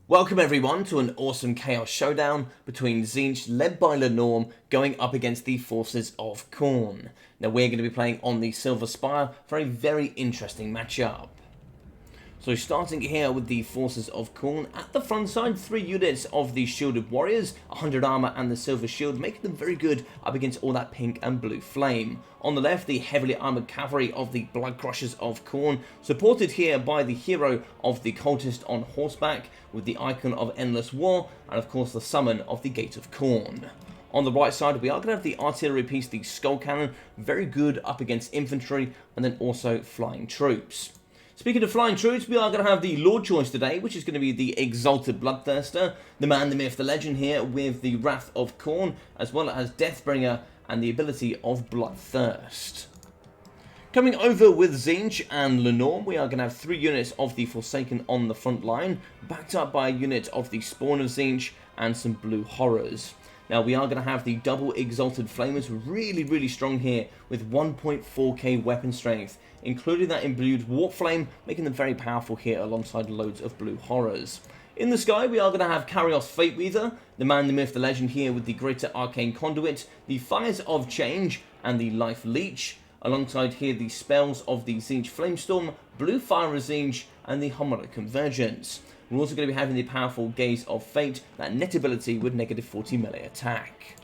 Welcome everyone to an awesome Chaos Showdown between Tzeentch, led by Lenorm, going up against the forces of Khorne. Now we're going to be playing on the Silver Spire for a very interesting matchup. So starting here with the forces of Khorne, at the front side, 3 units of the Shielded Warriors, 100 armor and the Silver Shield, making them very good up against all that pink and blue flame. On the left, the heavily armored cavalry of the Blood Crushers of Khorne, supported here by the hero of the Cultist on horseback, with the icon of Endless War, and of course the summon of the Gate of Khorne. On the right side, we are going to have the artillery piece, the Skull Cannon, very good up against infantry, and then also flying troops. Speaking of flying troops, we are going to have the Lord choice today, which is going to be the Exalted Bloodthirster, the man, the myth, the legend here with the Wrath of Khorne, as well as Deathbringer and the ability of Bloodthirst. Coming over with Tzeentch and Lenorm, we are going to have 3 units of the Forsaken on the front line, backed up by a unit of the Spawn of Tzeentch and some Blue Horrors. Now we are going to have the double Exalted Flamers, really strong here with 1.4k weapon strength, including that imbued Warp Flame, making them very powerful here alongside loads of Blue Horrors. In the sky, we are going to have Karios Fateweaver, the man, the myth, the legend here with the Greater Arcane Conduit, the Fires of Change, and the Life Leech. Alongside here, the spells of the Tzeentch Flamestorm, Blue Fire of Tzeentch, and the Harmonic Convergence. We're also going to be having the powerful Gaze of Fate, that net ability with negative 40 melee attack.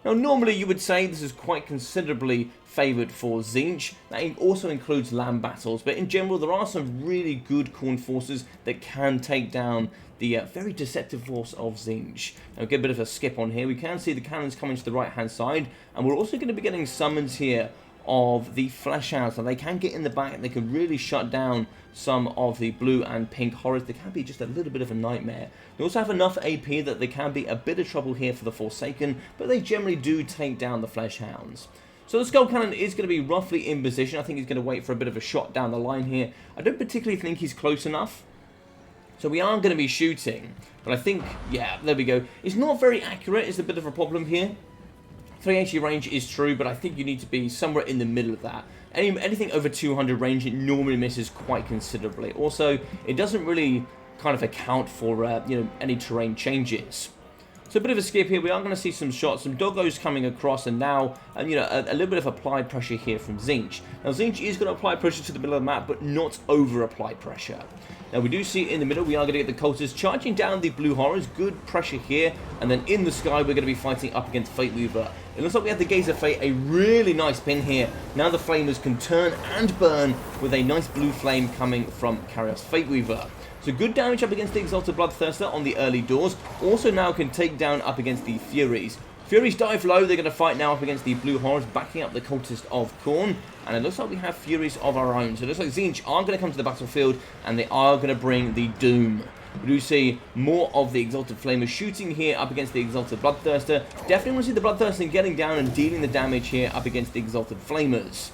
Now, normally you would say this is quite considerably favoured for Tzeentch. That also includes land battles, but in general there are some really good Khorne forces that can take down the very deceptive force of Tzeentch. Now, get a bit of a skip on here. We can see the cannons coming to the right hand side, and we're also going to be getting summons here of the Fleshhounds. Now they can get in the back, they can really shut down some of the blue and pink horrors. They can be just a little bit of a nightmare. They also have enough AP that they can be a bit of trouble here for the Forsaken, but they generally do take down the Fleshhounds. So the Skull Cannon is going to be roughly in position. I think he's going to wait for a bit of a shot down the line here. I don't particularly think he's close enough, so we are going to be shooting, but I think, yeah, there we go. It's not very accurate, is a bit of a problem here. 380 range is true, but I think you need to be somewhere in the middle of that. Anything over 200 range, it normally misses quite considerably. Also, it doesn't really kind of account for any terrain changes. So a bit of a skip here. We are going to see some shots, some doggos coming across, and now a little bit of applied pressure here from Tzeentch. Now Tzeentch is going to apply pressure to the middle of the map, but not over apply pressure. Now we do see in the middle, we are going to get the Cultists charging down the Blue Horrors. Good pressure here, and then in the sky we're going to be fighting up against Fateweaver. It looks like we have the Gaze of Fate, a really nice pin here. Now the Flamers can turn and burn with a nice blue flame coming from Karios Fateweaver. So good damage up against the Exalted Bloodthirster on the early doors. Also now can take down up against the Furies. Furies dive low. They're going to fight now up against the Blue Horrors, backing up the Cultist of Khorne. And it looks like we have Furies of our own. So it looks like Tzeentch are going to come to the battlefield, and they are going to bring the Doom. We do see more of the Exalted Flamers shooting here up against the Exalted Bloodthirster. Definitely want to see the Bloodthirster getting down and dealing the damage here up against the Exalted Flamers.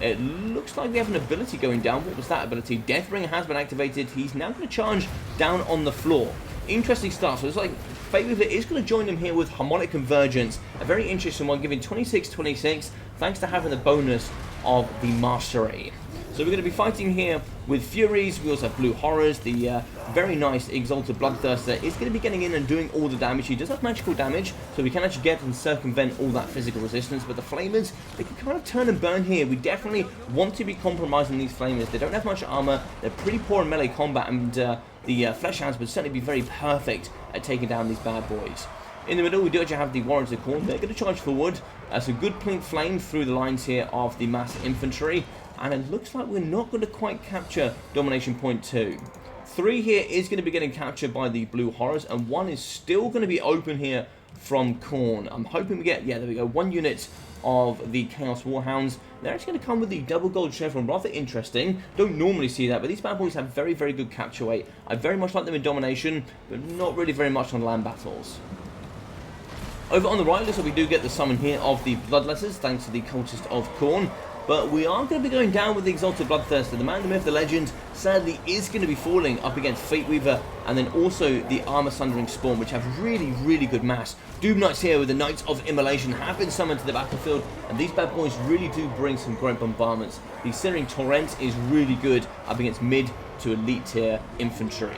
It looks like we have an ability going down. What was that ability? Deathbringer has been activated. He's now going to charge down on the floor. Interesting stuff. So it's like Fateweaver is going to join him here with Harmonic Convergence. A very interesting one, giving 26-26, thanks to having the bonus of the Mastery. So we're going to be fighting here with Furies. We also have Blue Horrors. The very nice Exalted Bloodthirster is going to be getting in and doing all the damage. He does have magical damage, so we can actually get and circumvent all that physical resistance. But the Flamers, they can kind of turn and burn here. We definitely want to be compromising these Flamers. They don't have much armor. They're pretty poor in melee combat, and the Fleshhounds would certainly be very perfect at taking down these bad boys. In the middle, we do actually have the Warriors of Khorne. They're going to charge forward. Some good pink flame through the lines here of the mass infantry. And it looks like we're not going to quite capture Domination Point 2. 3 here is going to be getting captured by the Blue Horrors, and 1 is still going to be open here from Khorne. I'm hoping we get, yeah, there we go, 1 unit of the Chaos Warhounds. They're actually going to come with the double gold chevron. Rather interesting. Don't normally see that, but these bad boys have very good capture weight. I very much like them in Domination, but not really very much on land battles. Over on the right, looks like we do get the summon here of the Bloodletters, thanks to the Cultist of Khorne. But we are going to be going down with the Exalted Bloodthirster. The man, the myth, the legend, sadly is going to be falling up against Fateweaver, and then also the Armor Sundering Spawn, which have really good mass. Doom Knights here with the Knights of Immolation have been summoned to the battlefield, and these bad boys really do bring some great bombardments. The Searing Torrent is really good up against mid to elite tier infantry.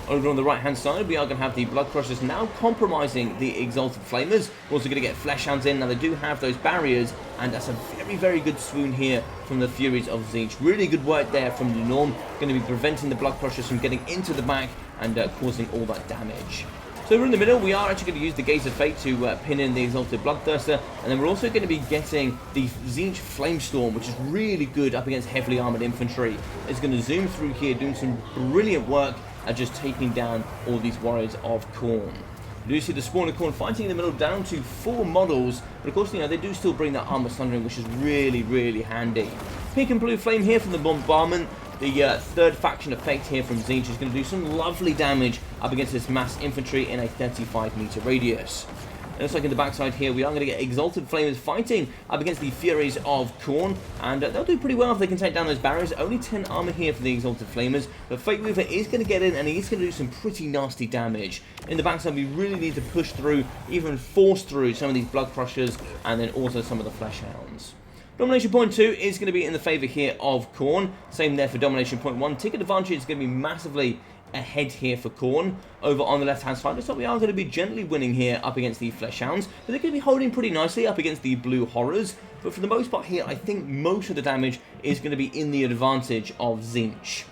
Over on the right-hand side, we are going to have the Blood Crushers now compromising the Exalted Flamers. We're also going to get Flesh Hounds in. Now, they do have those barriers, and that's a very, very good swoon here from the Furies of Tzeentch. Really good work there from the Norm. Going to be preventing the Blood Crushers from getting into the back and causing all that damage. So we're in the middle. We are actually going to use the Gaze of Fate to pin in the Exalted Bloodthirster, and then we're also going to be getting the Tzeentch Flamestorm, which is really good up against heavily armored infantry. It's going to zoom through here, doing some brilliant work at just taking down all these warriors of Khorne. You do see the spawn of Khorne fighting in the middle down to 4 models, but of course, you know, they do still bring that armor sundering, which is really, really handy. Pink and blue flame here from the bombardment. The third faction effect here from Tzeentch is going to do some lovely damage up against this mass infantry in a 35-meter radius. It looks like in the backside here, we are going to get Exalted Flamers fighting up against the Furies of Khorne, and they'll do pretty well if they can take down those barriers. Only 10 armor here for the Exalted Flamers, but Fate Weaver is going to get in, and he's going to do some pretty nasty damage. In the backside, we really need to push through, even force through some of these Blood Crushers, and then also some of the Flesh Hounds. Domination point 2 is going to be in the favour here of Khorne. Same there for domination point 1. Ticket advantage is going to be massively ahead here for Khorne. Over on the left hand side, looks like we are going to be gently winning here up against the Flesh Hounds, but they're going to be holding pretty nicely up against the Blue Horrors. But for the most part here, I think most of the damage is going to be in the advantage of Tzeentch.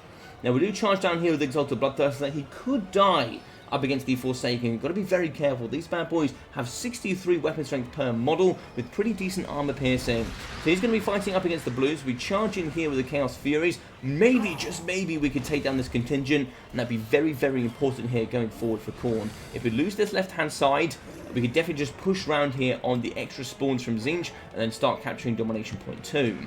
Now, we do charge down here with Exalted Bloodthirster. He could die up against the Forsaken. You've got to be very careful. These bad boys have 63 weapon strength per model with pretty decent armor piercing. So he's going to be fighting up against the Blues. We charge in here with the Chaos Furies. Maybe, just maybe, we could take down this contingent, and that'd be very, very important here going forward for Khorne. If we lose this left-hand side, we could definitely just push round here on the extra spawns from Tzeentch and then start capturing domination point 2.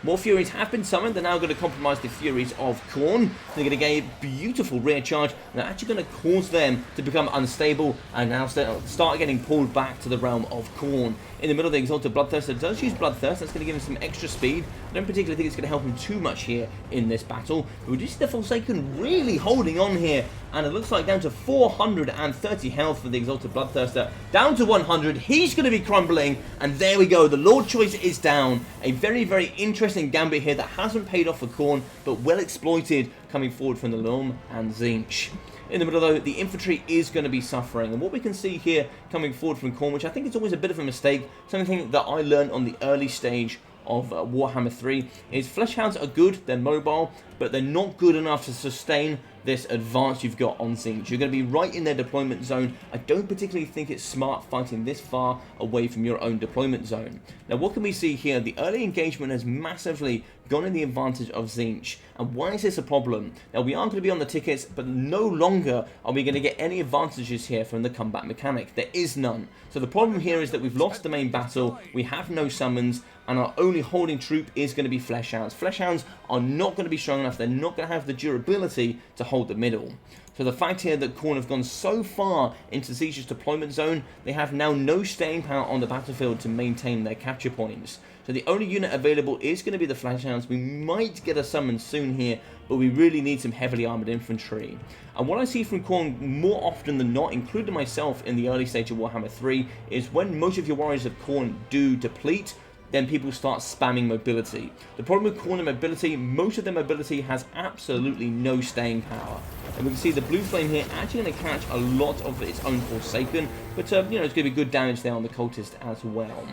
More Furies have been summoned. They're now going to compromise the Furies of Khorne. They're going to get a beautiful rear charge. They're actually going to cause them to become unstable and now start getting pulled back to the realm of Khorne. In the middle, the Exalted Bloodthirster does use Bloodthirst. That's going to give him some extra speed. I don't particularly think it's going to help him too much here in this battle. But we do see the Forsaken really holding on here. And it looks like down to 430 health for the Exalted Bloodthirster. Down to 100. He's going to be crumbling. And there we go. The Lord Choice is down. A very, very interesting gambit here that hasn't paid off for Khorne, but well exploited coming forward from the Norm and Tzeentch. In the middle, though, the infantry is going to be suffering. And what we can see here coming forward from Khorne, which I think is always a bit of a mistake, something that I learned on the early stage of Warhammer 3, is Flesh Hounds are good, they're mobile, but they're not good enough to sustain this advance you've got on Tzeentch. You're going to be right in their deployment zone. I don't particularly think it's smart fighting this far away from your own deployment zone. Now, what can we see here? The early engagement has massively gone in the advantage of Tzeentch. And why is this a problem? Now, we are going to be on the tickets, but no longer are we going to get any advantages here from the combat mechanic. There is none. So the problem here is that we've lost the main battle, we have no summons, and our only holding troop is going to be Flesh Hounds. Flesh Hounds are not going to be strong enough, they're not going to have the durability to hold the middle. So the fact here that Khorne have gone so far into Tzeentch's deployment zone, they have now no staying power on the battlefield to maintain their capture points. So the only unit available is going to be the Flesh Hounds. We might get a summon soon here, but we really need some heavily armoured infantry. And what I see from Khorne more often than not, including myself in the early stage of Warhammer 3, is when most of your warriors of Khorne do deplete, then people start spamming mobility. The problem with Khorne mobility, most of their mobility has absolutely no staying power. And we can see the blue flame here actually going to catch a lot of its own Forsaken, but you know, it's going to be good damage there on the cultist as well.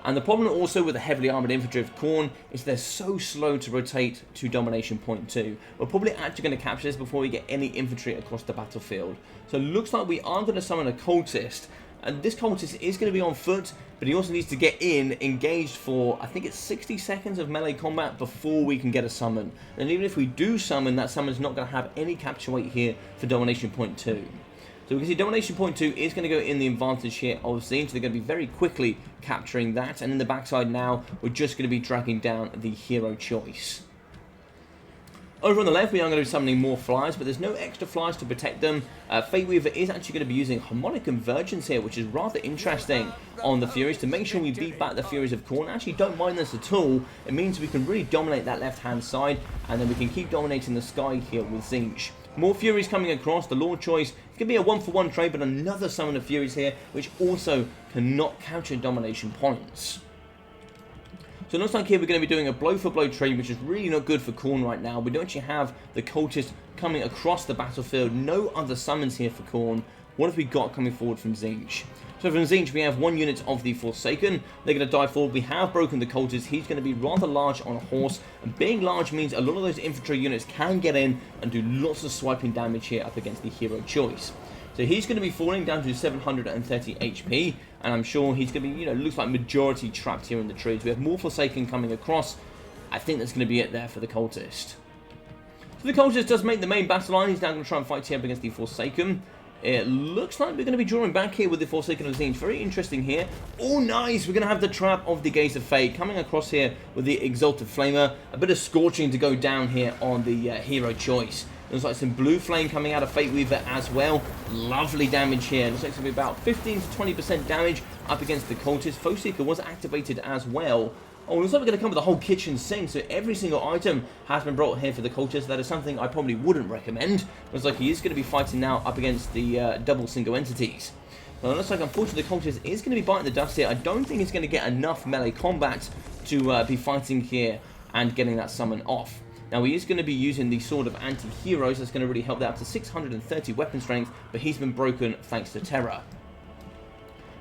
And the problem also with the heavily armoured infantry of Khorne is they're so slow to rotate to domination point 2. We're probably actually going to capture this before we get any infantry across the battlefield. So it looks like we are going to summon a cultist. And this cultist is going to be on foot, but he also needs to get in, engaged for, I think it's 60 seconds of melee combat before we can get a summon. And even if we do summon, that summon's not going to have any capture weight here for domination point 2. So we can see domination point 2 is going to go in the advantage here of Tzeentch. They're going to be very quickly capturing that. And in the backside now, we're just going to be dragging down the hero choice. Over on the left, we are going to be summoning more flyers, but there's no extra flyers to protect them. Fate Weaver is actually going to be using Harmonic Convergence here, which is rather interesting on the Furies to make sure we beat back the Furies of Khorne. I actually don't mind this at all. It means we can really dominate that left-hand side, and then we can keep dominating the sky here with Tzeentch. More Furies coming across. The Lord Choice, it could be a 1-for-1 trade, but another summon of Furies here, which also cannot capture domination points. So it looks like here we're going to be doing a blow-for-blow trade, which is really not good for Khorne right now. We don't actually have the cultists coming across the battlefield. No other summons here for Khorne. What have we got coming forward from Tzeentch? So from Tzeentch, we have 1 unit of the Forsaken. They're going to die forward. We have broken the cultist. He's going to be rather large on a horse. And being large means a lot of those infantry units can get in and do lots of swiping damage here up against the hero choice. So he's going to be falling down to 730 HP. And I'm sure he's going to be, looks like majority trapped here in the trees. We have more Forsaken coming across. I think that's going to be it there for the cultist. So the cultist does make the main battle line. He's now going to try and fight here up against the Forsaken. It looks like we're going to be drawing back here with the Forsaken of Tzeentch. Very interesting here. Oh, nice. We're going to have the trap of the Gaze of Fate coming across here with the Exalted Flamer. A bit of scorching to go down here on the hero choice. Looks like some blue flame coming out of Fate Weaver as well. Lovely damage here. Looks like it's going to be about 15 to 20% damage up against the cultist. Foeseeker was activated as well. Oh, looks like we're going to come with a whole kitchen sink, so every single item has been brought here for the cultist. That is something I probably wouldn't recommend. Looks like he is going to be fighting now up against the double single entities. Well, it looks like, unfortunately, the cultist is going to be biting the dust here. I don't think he's going to get enough melee combat to be fighting here and getting that summon off. Now, he is going to be using the Sword of Anti-Heroes. That's going to really help that up to 630 weapon strength, but he's been broken thanks to Terror.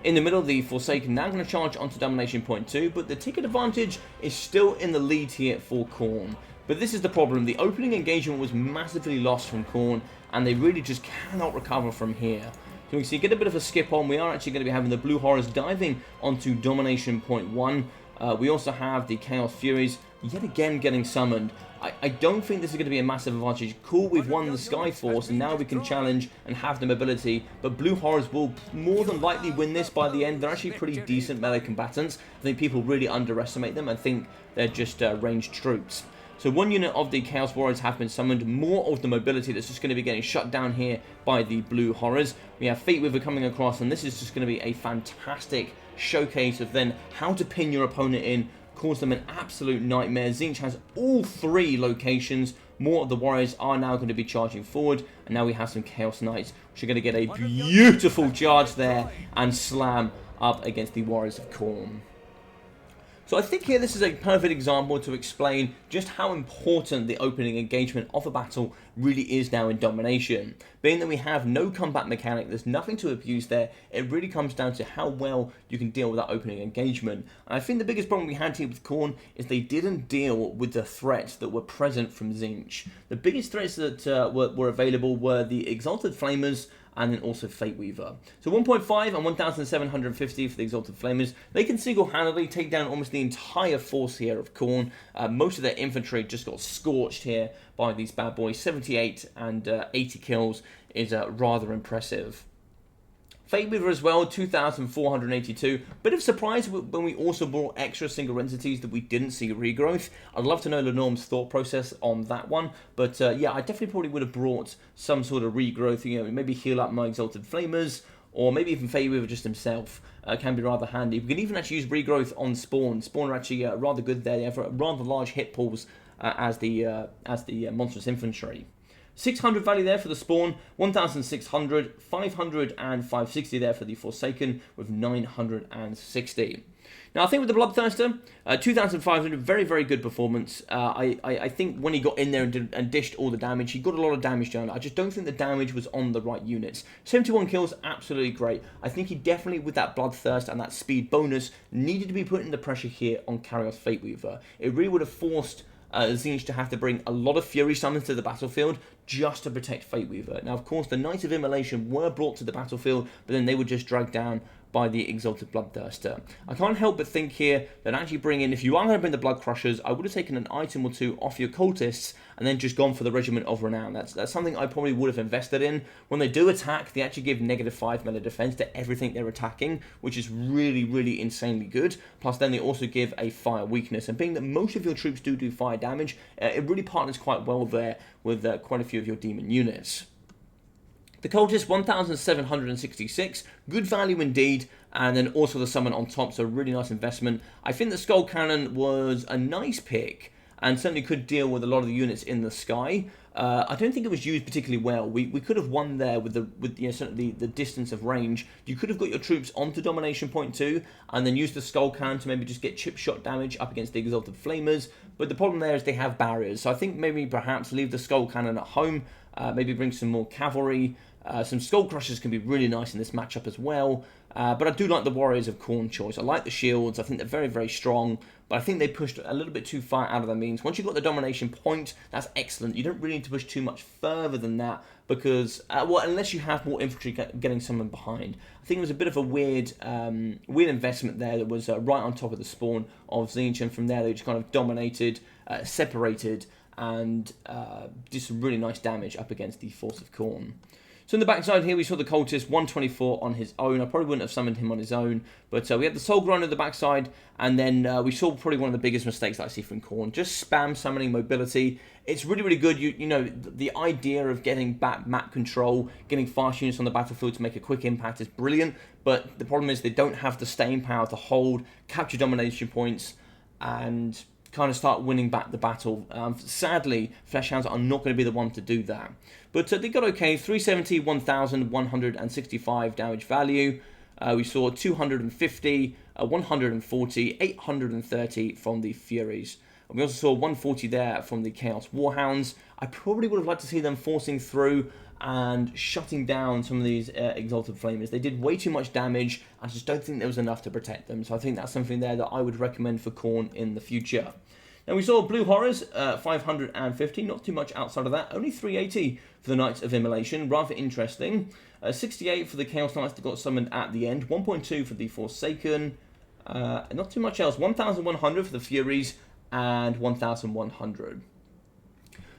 In the middle, the Forsaken now going to charge onto Domination Point 2, but the ticket advantage is still in the lead here for Khorne. But this is the problem. The opening engagement was massively lost from Khorne, and they really just cannot recover from here. So we can see, get a bit of a skip on. We are actually going to be having the Blue Horrors diving onto Domination Point 1. We also have the Chaos Furies yet again getting summoned. I don't think this is going to be a massive advantage. Cool, we've won the Sky Force, and now we can challenge and have the mobility. But Blue Horrors will more than likely win this by the end. They're actually pretty decent melee combatants. I think people really underestimate them and think they're just ranged troops. So 1 unit of the Chaos Warriors have been summoned. More of the mobility that's just going to be getting shut down here by the Blue Horrors. We have Fate Weaver coming across, and this is just going to be a fantastic showcase of then how to pin your opponent in, cause them an absolute nightmare. Tzeentch has all 3 locations. More of the warriors are now going to be charging forward, and now we have some Chaos Knights, which are going to get a beautiful charge there and slam up against the warriors of Khorne. So I think here this is a perfect example to explain just how important the opening engagement of a battle really is now in Domination. Being that we have no combat mechanic, there's nothing to abuse there, it really comes down to how well you can deal with that opening engagement. And I think the biggest problem we had here with Khorne is they didn't deal with the threats that were present from Tzeentch. The biggest threats that were available were the Exalted Flamers, and then also Fate Weaver. So 1.5 and 1,750 for the Exalted Flamers. They can single-handedly take down almost the entire force here of Khorne. Most of their infantry just got scorched here by these bad boys. 78 and 80 kills is rather impressive. Fate Weaver as well, 2,482. Bit of surprise when we also brought extra single entities that we didn't see regrowth. I'd love to know Lenormand's thought process on that one. But yeah, I definitely probably would have brought some sort of regrowth. Maybe heal up my Exalted Flamers, or maybe even Fate Weaver just himself. Can be rather handy. We can even actually use regrowth on Spawn. Spawn are actually rather good there. They have rather large hit pools as the monstrous infantry. 600 value there for the Spawn, 1,600, 500 and 560 there for the Forsaken with 960. Now I think with the Bloodthirster, 2,500, very, very good performance. I think when he got in there and dished all the damage, he got a lot of damage done. I just don't think the damage was on the right units. 71 kills, absolutely great. I think he definitely, with that Bloodthirst and that speed bonus, needed to be putting the pressure here on Karios Fate Weaver. It really would have forced Tzeentch to have to bring a lot of Fury summons to the battlefield just to protect Fate Weaver. Now, of course, the Knights of Immolation were brought to the battlefield, but then they were just dragged down by the Exalted Bloodthirster. I can't help but think here that actually bringing, if you are going to bring the Blood Crushers, I would have taken an item or 2 off your cultists and then just gone for the Regiment of Renown. That's something I probably would have invested in. When they do attack, they actually give -5 melee defense to everything they're attacking, which is really, really insanely good. Plus, then they also give a fire weakness. And being that most of your troops do fire damage, it really partners quite well there with quite a few of your demon units. The cultist, 1,766, good value indeed, and then also the summon on top, so really nice investment. I think the Skull Cannon was a nice pick, and certainly could deal with a lot of the units in the sky. I don't think it was used particularly well. We could have won there with certainly the distance of range. You could have got your troops onto domination point 2 and then use the skull cannon to maybe just get chip shot damage up against the exalted flamers. But the problem there is they have barriers. So I think maybe perhaps leave the skull cannon at home. Maybe bring some more cavalry. Some skull crushers can be really nice in this matchup as well. But I do like the Warriors of Khorne choice. I like the shields. I think they're very, very strong. But I think they pushed a little bit too far out of their means. Once you've got the domination point, that's excellent. You don't really need to push too much further than that because, well, unless you have more infantry getting someone behind. I think it was a bit of a weird investment there that was right on top of the spawn of Tzeentch, and from there they just kind of dominated, separated, and did some really nice damage up against the force of Khorne. So in the backside here, we saw the Cultist, 124 on his own. I probably wouldn't have summoned him on his own, but we had the Soul Grinder at the backside, and then we saw probably one of the biggest mistakes that I see from Khorne. Just spam summoning mobility. It's really, really good. You know, the idea of getting back map control, getting fast units on the battlefield to make a quick impact is brilliant, but the problem is they don't have the staying power to hold, capture domination points, and kind of start winning back the battle. Sadly, Fleshhounds are not going to be the one to do that. But they got okay, 370, 1,165 damage value. We saw 250, 140, 830 from the Furies. And we also saw 140 there from the Chaos Warhounds. I probably would have liked to see them forcing through and shutting down some of these Exalted Flamers. They did way too much damage. I just don't think there was enough to protect them. So I think that's something there that I would recommend for Khorne in the future. Now we saw Blue Horrors, 550, not too much outside of that. Only 380 for the Knights of Immolation, rather interesting. 68 for the Chaos Knights that got summoned at the end. 1.2 for the Forsaken. Not too much else. 1,100 for the Furies and 1,100.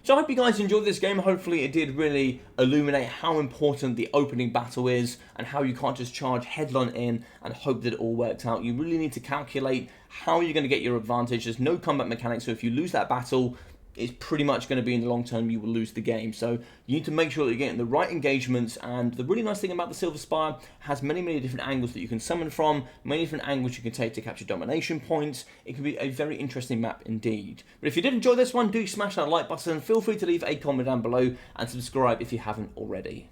So I hope you guys enjoyed this game. Hopefully it did really illuminate how important the opening battle is and how you can't just charge headlong in and hope that it all works out. You really need to calculate how you're going to get your advantage. There's no combat mechanics, so if you lose that battle, it's pretty much going to be in the long term you will lose the game. So you need to make sure that you're getting the right engagements, and the really nice thing about the Silver Spire has many, many different angles that you can summon from, many different angles you can take to capture domination points. It can be a very interesting map indeed. But if you did enjoy this one, do smash that like button, feel free to leave a comment down below and subscribe if you haven't already.